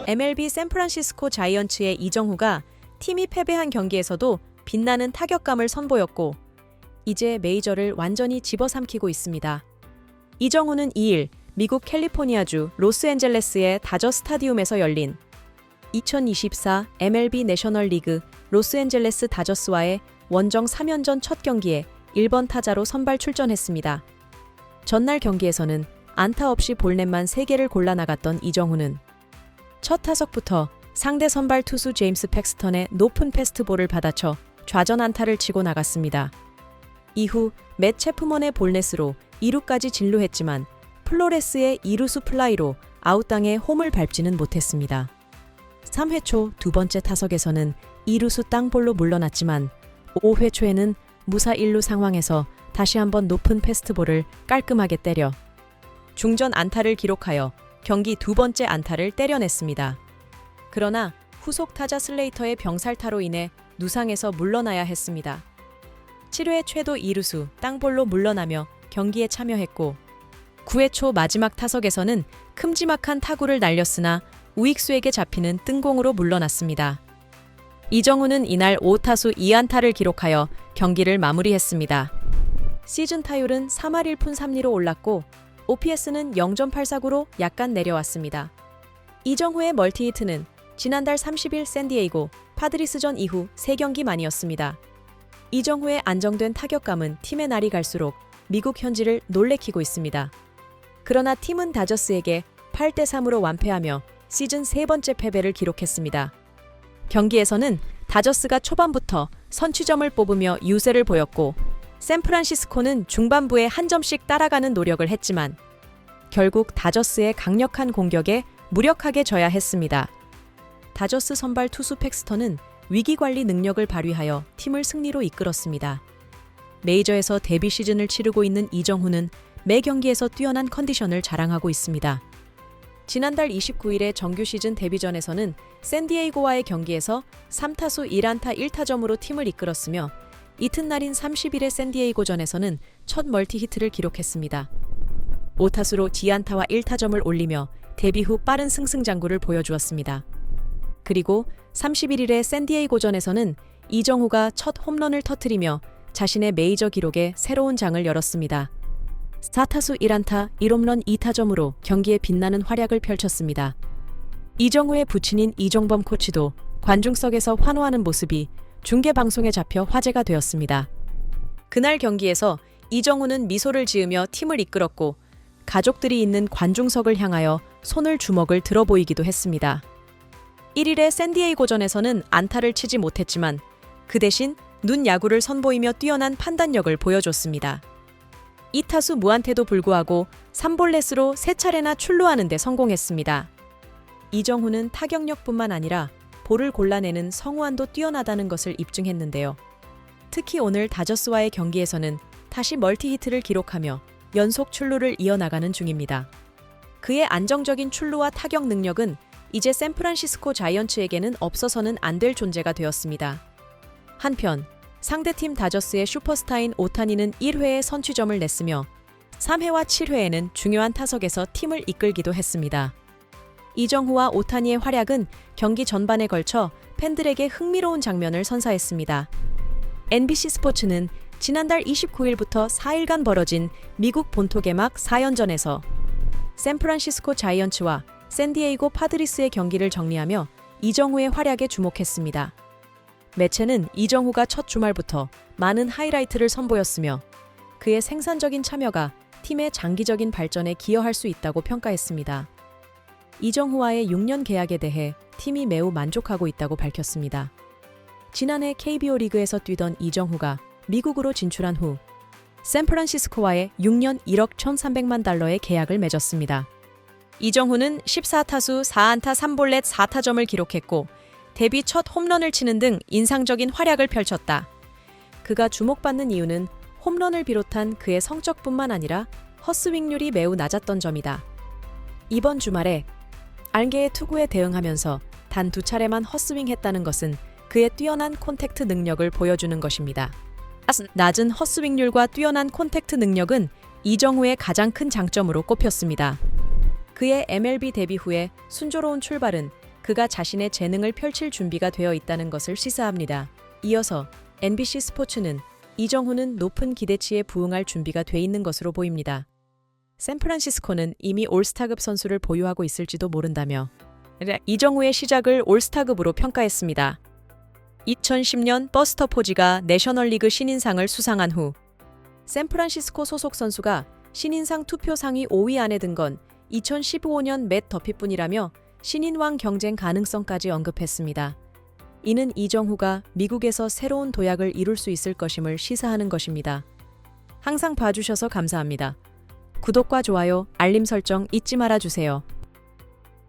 MLB 샌프란시스코 자이언츠의 이정후가 팀이 패배한 경기에서도 빛나는 타격감을 선보였고 이제 메이저를 완전히 집어삼키고 있습니다. 이정후는 2일 미국 캘리포니아주 로스앤젤레스의 다저 스타디움에서 열린 2024 MLB 내셔널 리그 로스앤젤레스 다저스와의 원정 3연전 첫 경기에 1번 타자로 선발 출전했습니다. 전날 경기에서는 안타 없이 볼넷만 3개를 골라 나갔던 이정후는 첫 타석부터 상대 선발 투수 제임스 팩스턴의 높은 패스트볼을 받아쳐 좌전 안타를 치고 나갔습니다. 이후 맷 체프먼의 볼넷으로 2루까지 진루했지만 플로레스의 2루수 플라이로 아웃당해 홈을 밟지는 못했습니다. 3회 초 두 번째 타석에서는 2루수 땅볼로 물러났지만 5회 초에는 무사 1루 상황에서 다시 한번 높은 패스트볼을 깔끔하게 때려 중전 안타를 기록하여 경기 두 번째 안타를 때려냈습니다. 그러나 후속 타자 슬레이터의 병살타로 인해 누상에서 물러나야 했습니다. 7회 최도 2루수 땅볼로 물러나며 경기에 참여했고 9회 초 마지막 타석에서는 큼지막한 타구를 날렸으나 우익수에게 잡히는 뜬공으로 물러났습니다. 이정후는 이날 5타수 2안타를 기록하여 경기를 마무리했습니다. 시즌 타율은 3할 1푼 3리로 올랐고 OPS는 0.849로 약간 내려왔습니다. 이정후의 멀티히트는 지난달 30일 샌디에이고 파드리스전 이후 3경기 만이었습니다. 이정후의 안정된 타격감은 팀의 날이 갈수록 미국 현지를 놀래키고 있습니다. 그러나 팀은 다저스에게 8대3으로 완패하며 시즌 3번째 패배를 기록했습니다. 경기에서는 다저스가 초반부터 선취점을 뽑으며 유세를 보였고 샌프란시스코는 중반부에 한 점씩 따라가는 노력을 했지만 결국 다저스의 강력한 공격에 무력하게 져야 했습니다. 다저스 선발 투수 팩스턴은 위기관리 능력을 발휘하여 팀을 승리로 이끌었습니다. 메이저에서 데뷔 시즌을 치르고 있는 이정후는 매 경기에서 뛰어난 컨디션을 자랑하고 있습니다. 지난달 29일의 정규 시즌 데뷔전에서는 샌디에이고와의 경기에서 3타수 1안타 1타점으로 팀을 이끌었으며 이튿날인 30일의 샌디에이고전에서는 첫 멀티히트를 기록했습니다. 5타수로 지안타와 1타점을 올리며 데뷔 후 빠른 승승장구를 보여주었습니다. 그리고 31일의 샌디에이고전에서는 이정후가 첫 홈런을 터뜨리며 자신의 메이저 기록에 새로운 장을 열었습니다. 4타수 1안타 1홈런 2타점으로 경기에 빛나는 활약을 펼쳤습니다. 이정후의 부친인 이종범 코치도 관중석에서 환호하는 모습이 중계방송에 잡혀 화제가 되었습니다. 그날 경기에서 이정후는 미소를 지으며 팀을 이끌었고 가족들이 있는 관중석을 향하여 손을 주먹을 들어 보이기도 했습니다. 1일의 샌디에이고전에서는 안타를 치지 못했지만 그 대신 눈 야구를 선보이며 뛰어난 판단력을 보여줬습니다. 2타수 무안타에도 불구하고 3볼넷으로 3차례나 출루하는 데 성공했습니다. 이정후는 타격력뿐만 아니라 볼을 골라내는 성우안도 뛰어나다는 것을 입증했는데요. 특히 오늘 다저스와의 경기에서는 다시 멀티히트를 기록하며 연속 출루를 이어나가는 중입니다. 그의 안정적인 출루와 타격 능력은 이제 샌프란시스코 자이언츠에게는 없어서는 안 될 존재가 되었습니다. 한편 상대팀 다저스의 슈퍼스타인 오타니는 1회에 선취점을 냈으며 3회와 7회에는 중요한 타석에서 팀을 이끌기도 했습니다. 이정후와 오타니의 활약은 경기 전반에 걸쳐 팬들에게 흥미로운 장면을 선사했습니다. NBC 스포츠는 지난달 29일부터 4일간 벌어진 미국 본토 개막 4연전에서 샌프란시스코 자이언츠와 샌디에이고 파드리스의 경기를 정리하며 이정후의 활약에 주목했습니다. 매체는 이정후가 첫 주말부터 많은 하이라이트를 선보였으며 그의 생산적인 참여가 팀의 장기적인 발전에 기여할 수 있다고 평가했습니다. 이정후와의 6년 계약에 대해 팀이 매우 만족하고 있다고 밝혔습니다. 지난해 KBO 리그에서 뛰던 이정후가 미국으로 진출한 후 샌프란시스코와의 6년 1억 1,300만 달러의 계약을 맺었습니다. 이정후는 14타수 4안타 3볼넷 4타점을 기록했고 데뷔 첫 홈런을 치는 등 인상적인 활약을 펼쳤다. 그가 주목받는 이유는 홈런을 비롯한 그의 성적뿐만 아니라 헛스윙률이 매우 낮았던 점이다. 이번 주말에 알게의 투구에 대응하면서 단 2차례만 헛스윙했다는 것은 그의 뛰어난 콘택트 능력을 보여주는 것입니다. 낮은 헛스윙률과 뛰어난 콘택트 능력은 이정후의 가장 큰 장점으로 꼽혔습니다. 그의 MLB 데뷔 후에 순조로운 출발은 그가 자신의 재능을 펼칠 준비가 되어 있다는 것을 시사합니다. 이어서 NBC 스포츠는 이정후는 높은 기대치에 부응할 준비가 돼 있는 것으로 보입니다. 샌프란시스코는 이미 올스타급 선수를 보유하고 있을지도 모른다며 이정후의 시작을 올스타급으로 평가했습니다. 2010년 버스터 포지가 내셔널리그 신인상을 수상한 후 샌프란시스코 소속 선수가 신인상 투표 상위 5위 안에 든 건 2015년 맷 더피뿐이라며 신인왕 경쟁 가능성까지 언급했습니다. 이는 이정후가 미국에서 새로운 도약을 이룰 수 있을 것임을 시사하는 것입니다. 항상 봐주셔서 감사합니다. 구독과 좋아요, 알림 설정 잊지 말아주세요.